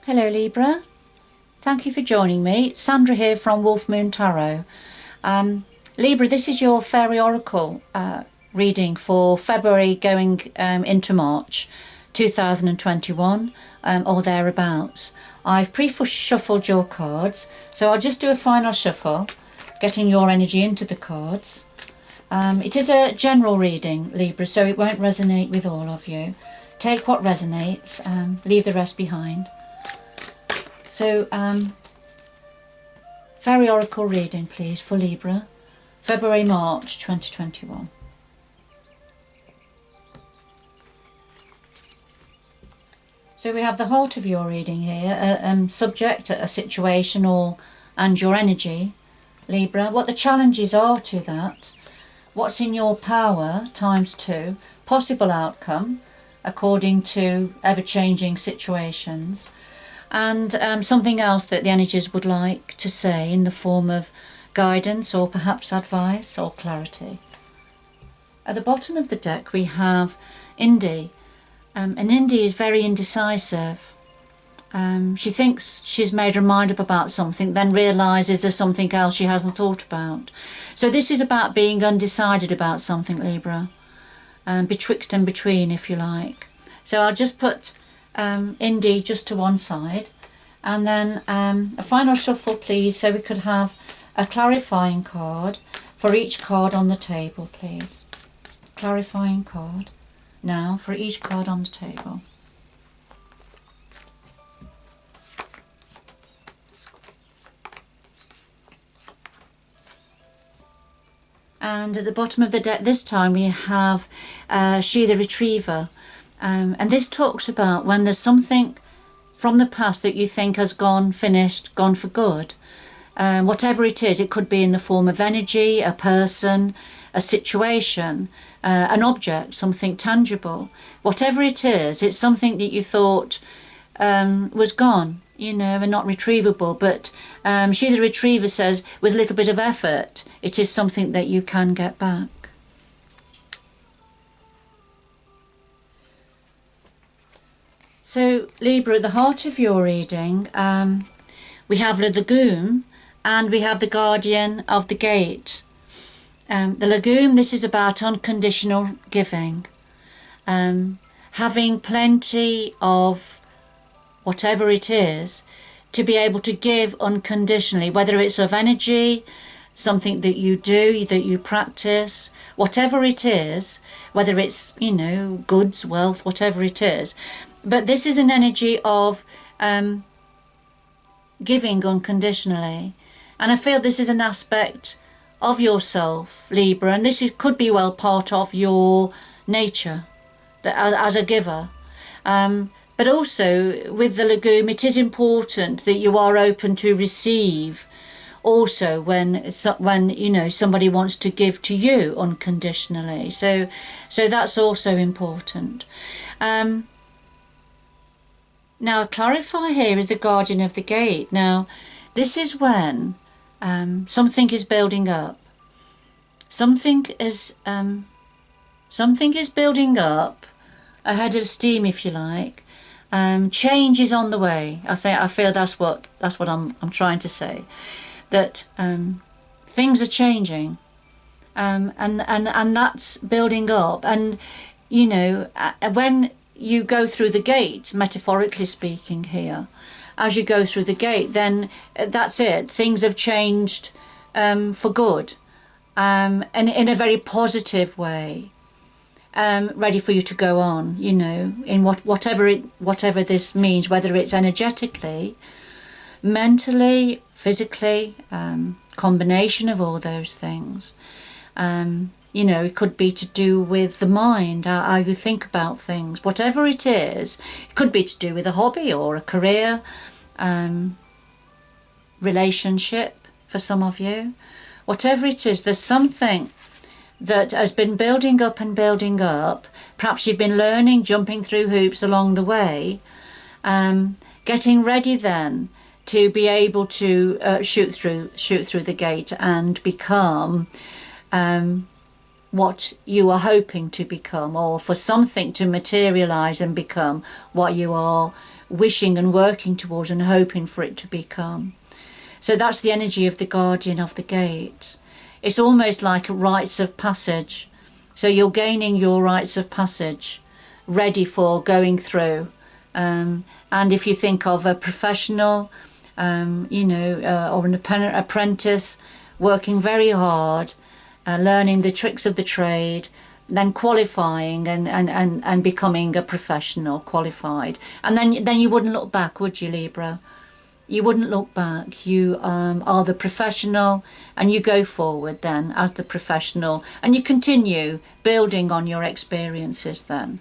Hello Libra, thank you for joining me. Sandra here from Wolf Moon Tarot. Libra, this is your Fairy Oracle reading for February going into March 2021 or thereabouts. I've pre-shuffled your cards, so I'll just do a final shuffle, getting your energy into the cards. It is a general reading, Libra, so it won't resonate with all of you. Take what resonates, leave the rest behind. So, Fairy Oracle reading, please, for Libra, February, March 2021. So we have the heart of your reading here, subject, a situation and your energy, Libra, what the challenges are to that, what's in your power, ×2, possible outcome, according to ever-changing situations, and something else that the energies would like to say in the form of guidance or perhaps advice or clarity. At the bottom of the deck we have Indy, and Indy is very indecisive. She thinks she's made her mind up about something, then realises there's something else she hasn't thought about. So this is about being undecided about something, Libra, betwixt and between, if you like. So I'll just put Indy just to one side, and then a final shuffle, please, so we could have a clarifying card for each card on the table, please. Clarifying card now for each card on the table. And at the bottom of the deck this time we have She the Retriever. And this talks about when there's something from the past that you think has gone, finished, gone for good. Whatever it is, it could be in the form of energy, a person, a situation, an object, something tangible. Whatever it is, it's something that you thought was gone, you know, and not retrievable. But She the Retriever says with a little bit of effort, it is something that you can get back. So Libra, at the heart of your reading, we have the Legume and we have the Guardian of the Gate. The Legume, this is about unconditional giving, having plenty of whatever it is to be able to give unconditionally, whether it's of energy, something that you do, that you practice, whatever it is, whether it's, you know, goods, wealth, whatever it is. But this is an energy of giving unconditionally. And I feel this is an aspect of yourself, Libra, and this could be well part of your nature as a giver. But also with the Legume, it is important that you are open to receive also when you know somebody wants to give to you unconditionally. So that's also important. Now, clarify here is the Guardian of the Gate. Now, this is when something is building up. Something is building up ahead of steam, if you like. Change is on the way. I feel that's what I'm trying to say. That things are changing, and that's building up. And you know, when you go through the gate, metaphorically speaking here, as you go through the gate, then that's it. Things have changed for good, and in a very positive way, ready for you to go on, you know, in whatever this means, whether it's energetically, mentally, physically, combination of all those things. You know, it could be to do with the mind, how you think about things. Whatever it is, it could be to do with a hobby or a career, relationship for some of you. Whatever it is, there's something that has been building up and building up. Perhaps you've been learning, jumping through hoops along the way, getting ready then to be able to shoot through the gate and become what you are hoping to become, or for something to materialize and become what you are wishing and working towards and hoping for it to become. So that's the energy of the guardian of the gate. It's almost like rites of passage. So you're gaining your rites of passage, ready for going through. And if you think of a professional, or an apprentice working very hard, learning the tricks of the trade, then qualifying and becoming a professional, qualified. And then you wouldn't look back, would you, Libra? You wouldn't look back. You are the professional, and you go forward then as the professional, and you continue building on your experiences then.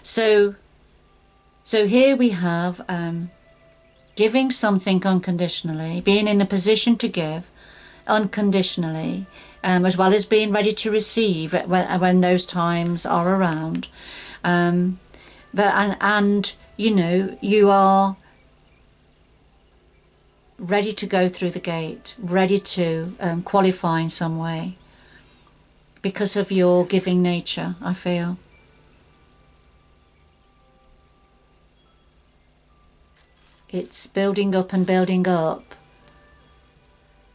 So here we have giving something unconditionally, being in a position to give unconditionally, as well as being ready to receive when those times are around. You are ready to go through the gate, ready to qualify in some way because of your giving nature, I feel. It's building up and building up,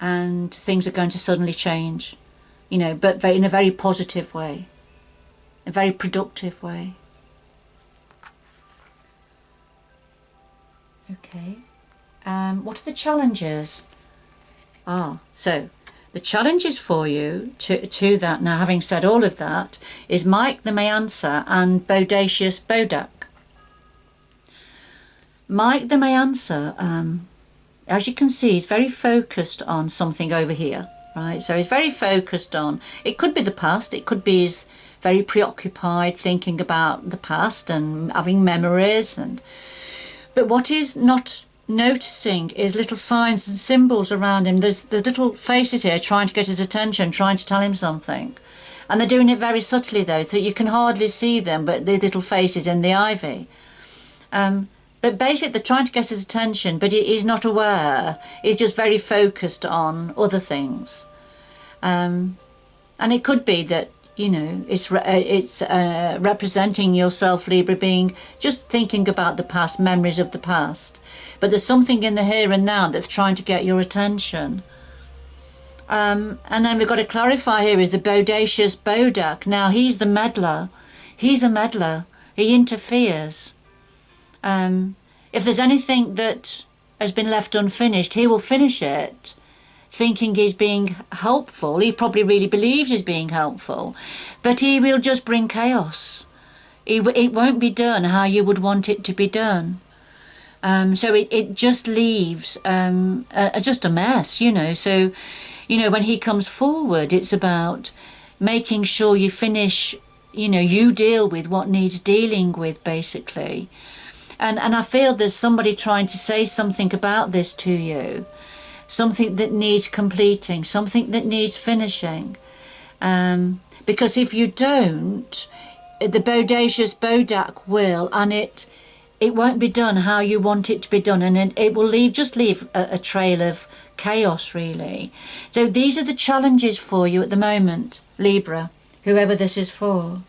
and things are going to suddenly change, but in a very positive way, a very productive way. Okay. What are the challenges? So the challenges for you to that, now having said all of that, is Mike the Mayantsa and Bodacious Bodak. Mike the Mayantsa, as you can see, is very focused on something over here, right? So he's very focused on, it could be the past, it could be he's very preoccupied thinking about the past and having memories. But what he's not noticing is little signs and symbols around him. There's little faces here trying to get his attention, trying to tell him something. And they're doing it very subtly though, so you can hardly see them, but the little faces in the ivy. But basically they're trying to get his attention, but he's not aware. He's just very focused on other things. And it could be that, it's representing yourself, Libra, being just thinking about the past, memories of the past. But there's something in the here and now that's trying to get your attention. And then we've got to clarify here is the Bodacious Bodak. Now he's the meddler. He's a meddler. He interferes. If there's anything that has been left unfinished, he will finish it, thinking he's being helpful. He probably really believes he's being helpful, but he will just bring chaos. It won't be done how you would want it to be done. So it just leaves just a mess, So, when he comes forward, it's about making sure you finish, you deal with what needs dealing with, basically. And I feel there's somebody trying to say something about this to you, something that needs completing, something that needs finishing. Because if you don't, the Bodacious Bodak will, and it won't be done how you want it to be done, and it will just leave a trail of chaos, really. So these are the challenges for you at the moment, Libra, whoever this is for.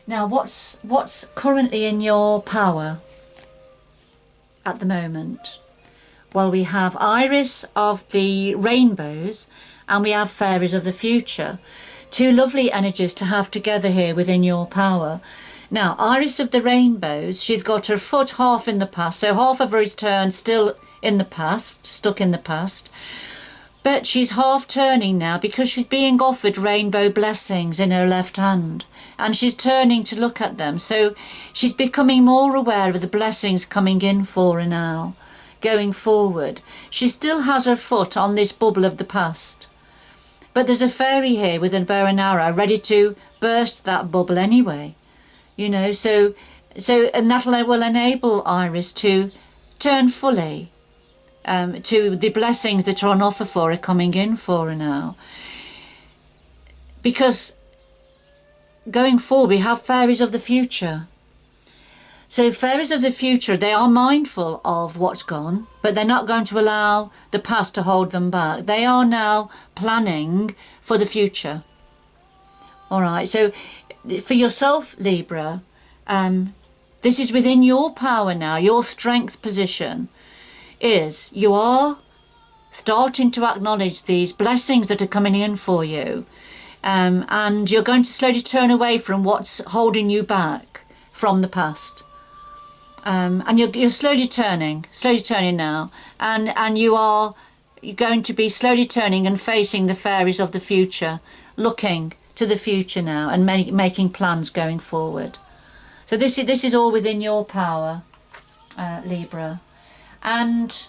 Now, what's currently in your power at the moment? Well, we have Iris of the Rainbows, and we have Fairies of the Future. Two lovely energies to have together here within your power. Now, Iris of the Rainbows, she's got her foot half in the past, so half of her is turned still in the past, stuck in the past. But she's half turning now because she's being offered rainbow blessings in her left hand, and she's turning to look at them. So she's becoming more aware of the blessings coming in for her now, going forward. She still has her foot on this bubble of the past, but there's a fairy here with a bow and arrow ready to burst that bubble anyway. So and that will enable Iris to turn fully to the blessings that are on offer for her, coming in for her now. Because going forward, we have Fairies of the Future. So Fairies of the Future, they are mindful of what's gone, but they're not going to allow the past to hold them back. They are now planning for the future. All right, so for yourself, Libra, this is within your power now. Your strength position is you are starting to acknowledge these blessings that are coming in for you. And you're going to slowly turn away from what's holding you back from the past. And you're slowly turning now. And you're going to be slowly turning and facing the fairies of the future, looking to the future now and making plans going forward. So this is all within your power, Libra. And,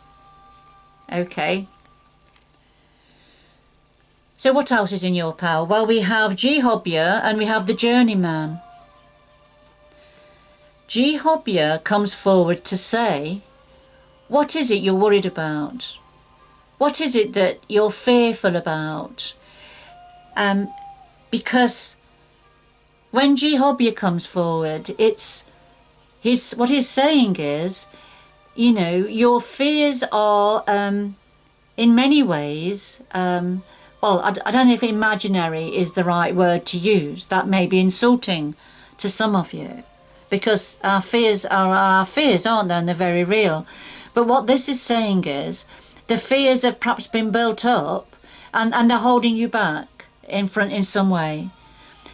okay. So what else is in your power? Well, we have Jehovah and we have the Journeyman. Jehovah comes forward to say, what is it you're worried about? What is it that you're fearful about? Because when Jehovah comes forward, what he's saying is, you know, your fears are in many ways, well, I don't know if imaginary is the right word to use. That may be insulting to some of you, because our fears are our fears, aren't they? And they're very real. But what this is saying is, the fears have perhaps been built up, and they're holding you back in some way.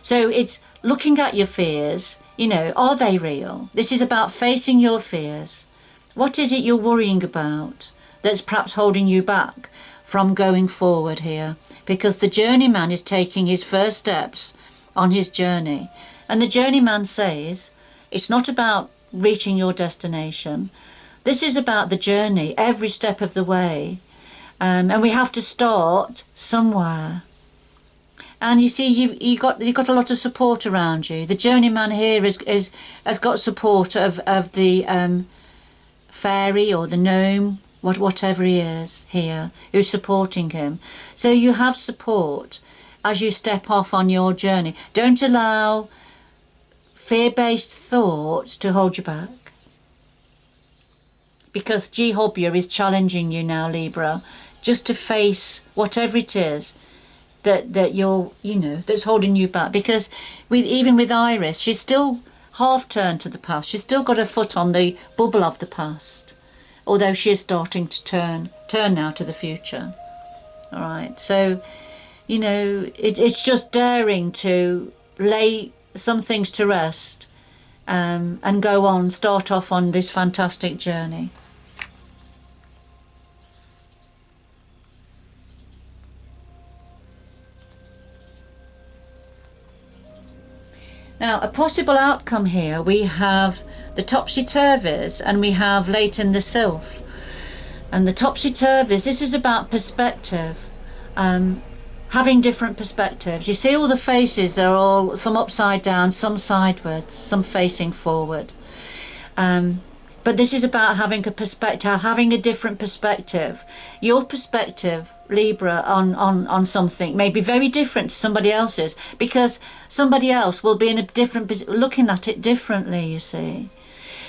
So it's looking at your fears. You know, are they real? This is about facing your fears. What is it you're worrying about that's perhaps holding you back from going forward here? Because the journeyman is taking his first steps on his journey. And the journeyman says, it's not about reaching your destination. This is about the journey, every step of the way. And we have to start somewhere. And you see, you've got a lot of support around you. The journeyman here has got support of the fairy or the gnome, whatever he is here, who's supporting him. So you have support as you step off on your journey. Don't allow fear-based thoughts to hold you back. Because Jehovah is challenging you now, Libra, just to face whatever it is that you're, you know, that's holding you back. Because even with Iris, she's still half turned to the past. She's still got her foot on the bubble of the past, although she is starting to turn now to the future. All right, so, you know, it's just daring to lay some things to rest, and go on, start off on this fantastic journey. Now, a possible outcome here, we have the topsy-turvies and we have Leighton the Sylph. And the topsy-turvies, this is about perspective, having different perspectives. You see all the faces, they're all some upside down, some sideways, some facing forward. But this is about having a perspective, having a different perspective. Your perspective, Libra, on something may be very different to somebody else's, because somebody else will be in a different position, looking at it differently, you see.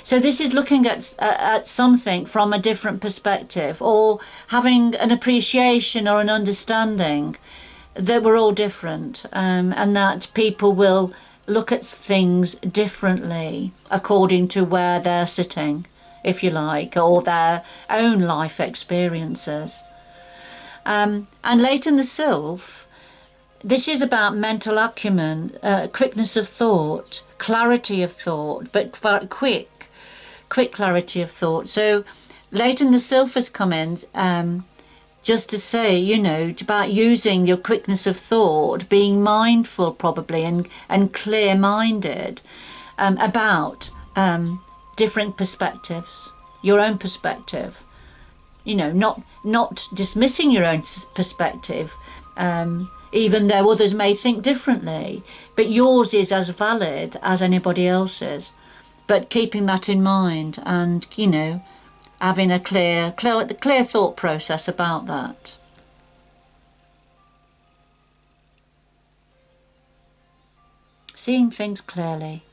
So this is looking at something from a different perspective, or having an appreciation or an understanding that we're all different, and that people will look at things differently according to where they're sitting, if you like, or their own life experiences. And Leighton the Sylph, this is about mental acumen, quickness of thought, clarity of thought, but quick clarity of thought. So Leighton the Sylph has come in just to say, you know, about using your quickness of thought, being mindful probably and clear-minded about different perspectives, your own perspective. You know, not dismissing your own perspective, even though others may think differently, but yours is as valid as anybody else's. But keeping that in mind, and, you know, having a clear thought process about that. Seeing things clearly.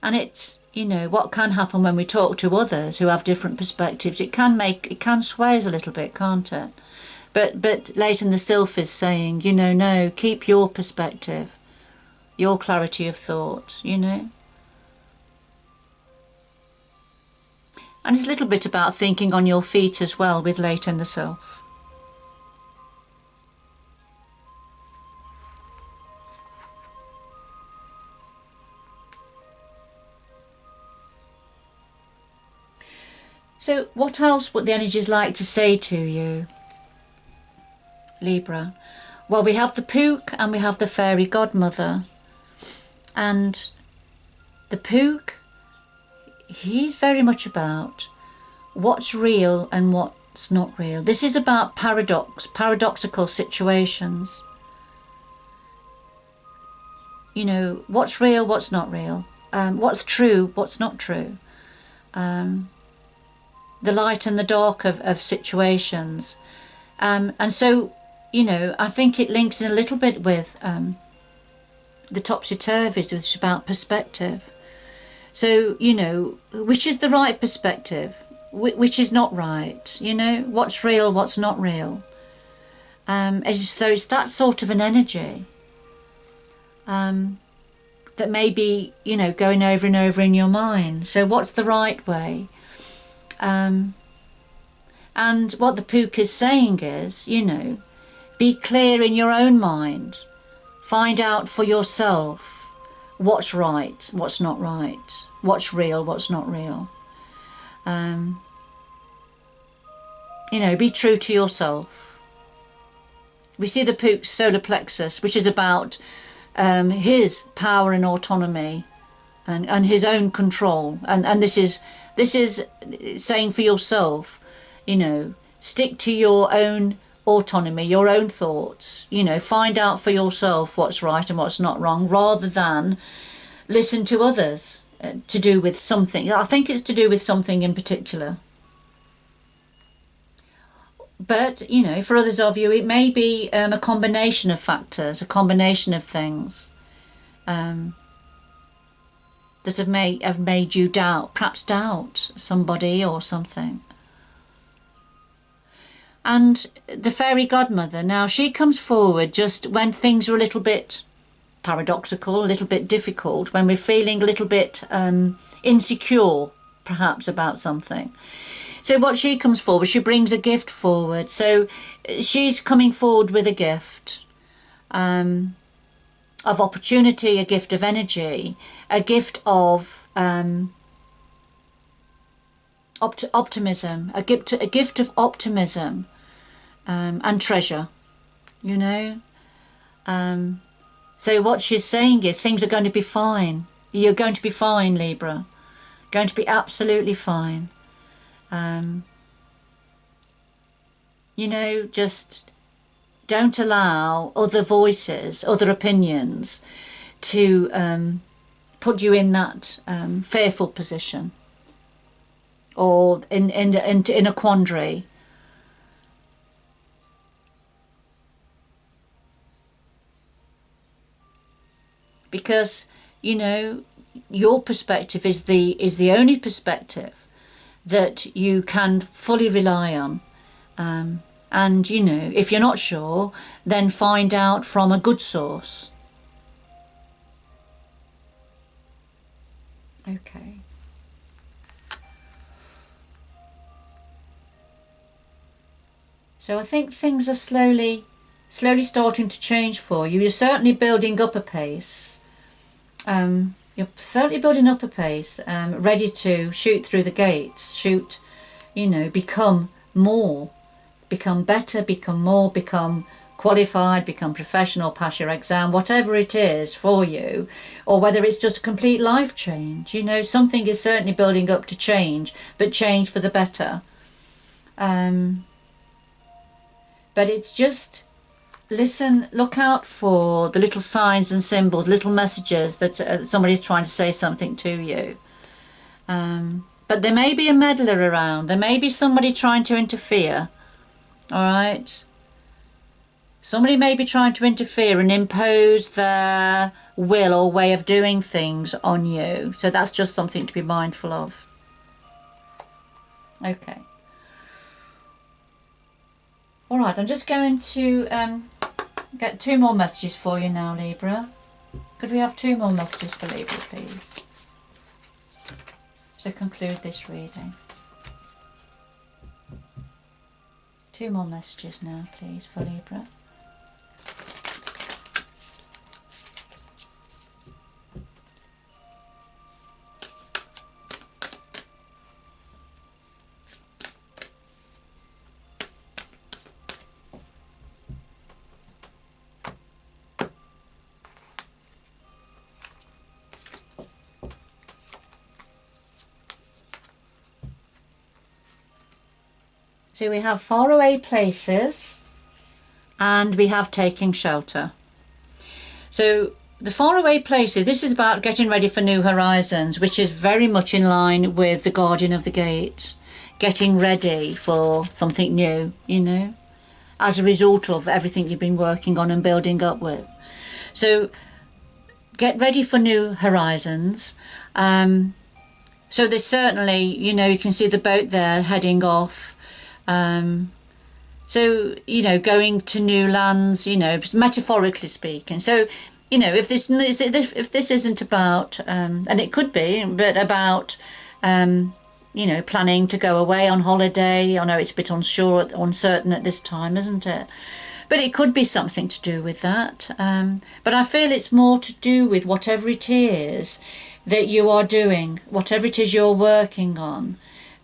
And it's, you know, what can happen when we talk to others who have different perspectives. It can sway us a little bit, can't it? But late in the sylph is saying, you know, no, keep your perspective, your clarity of thought, you know. And it's a little bit about thinking on your feet as well with late in the sylph. So what else would the energies like to say to you, Libra? Well, we have the Pook and we have the Fairy Godmother. And the Pook, he's very much about what's real and what's not real. This is about paradoxical situations. You know, what's real, what's not real. What's true, what's not true. The light and the dark of situations. And so, you know, I think it links in a little bit with the topsy-turvies, which is about perspective. So, you know, which is the right perspective? Which is not right? You know, what's real, what's not real? As though it's that sort of an energy that may be, you know, going over and over in your mind. So what's the right way? And what the Pook is saying is, you know, be clear in your own mind. Find out for yourself what's right, what's not right, what's real, what's not real. You know, be true to yourself. We see the Pook's solar plexus, which is about his power and autonomy and his own control. And this is saying for yourself, you know, stick to your own autonomy, your own thoughts, you know, find out for yourself what's right and what's not wrong, rather than listen to others to do with something. I think it's to do with something in particular. But, you know, for others of you, it may be a combination of factors, a combination of things that have made you perhaps doubt somebody or something. And the Fairy Godmother, now she comes forward just when things are a little bit paradoxical, a little bit difficult, when we're feeling a little bit insecure perhaps about something. So what she comes forward, she brings a gift forward. So she's coming forward with a gift of opportunity, a gift of energy, a gift of optimism, a gift of optimism and treasure, you know. So what she's saying is things are going to be fine. You're going to be fine, Libra. Going to be absolutely fine. You know, just don't allow other voices, other opinions to put you in that fearful position or in a quandary. Because, you know, your perspective is the only perspective that you can fully rely on. And, you know, if you're not sure, then find out from a good source. Okay. So I think things are slowly starting to change for you. You're certainly building up a pace. You're certainly building up a pace, ready to shoot through the gate, you know, become more, become better, become more, become qualified, become professional, pass your exam, whatever it is for you, or whether it's just a complete life change. You know, something is certainly building up to change, but change for the better. But it's just, listen, look out for the little signs and symbols, little messages that somebody's trying to say something to you. But there may be a meddler around. There may be somebody trying to interfere. All right? Somebody may be trying to interfere and impose their will or way of doing things on you. So that's just something to be mindful of. Okay. Alright, I'm just going to get 2 more messages for you now, Libra. Could we have 2 more messages for Libra, please? To conclude this reading. 2 more messages now, please, for Libra. So we have faraway places and we have taking shelter. So the faraway places, this is about getting ready for new horizons, which is very much in line with the Guardian of the Gate. Getting ready for something new, you know, as a result of everything you've been working on and building up with. So get ready for new horizons. So there's certainly, you know, you can see the boat there heading off. So, you know, going to new lands, you know, metaphorically speaking. So, you know, if this isn't about, and it could be, but about, you know, planning to go away on holiday. I know it's a bit uncertain at this time, isn't it? But it could be something to do with that. But I feel it's more to do with whatever it is that you are doing, whatever it is you're working on,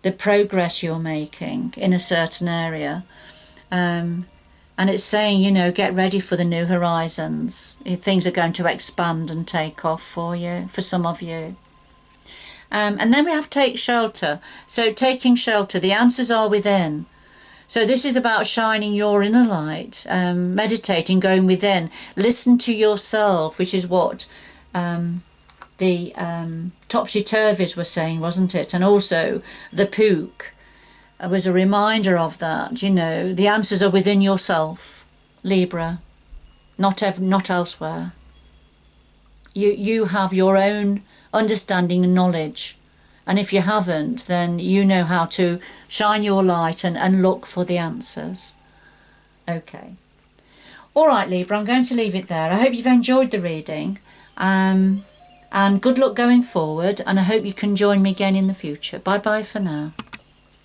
the progress you're making in a certain area. And it's saying, you know, get ready for the new horizons. Things are going to expand and take off for you, for some of you. And then we have take shelter. So taking shelter, the answers are within. So this is about shining your inner light, meditating, going within. Listen to yourself, which is what the topsy-turvies were saying, wasn't it? And also the Pook was a reminder of that. You know, the answers are within yourself, Libra, not elsewhere. You have your own understanding and knowledge, and if you haven't, then you know how to shine your light and look for the answers. Okay. All right, Libra, I'm going to leave it there. I hope you've enjoyed the reading. And good luck going forward, and I hope you can join me again in the future. Bye bye for now.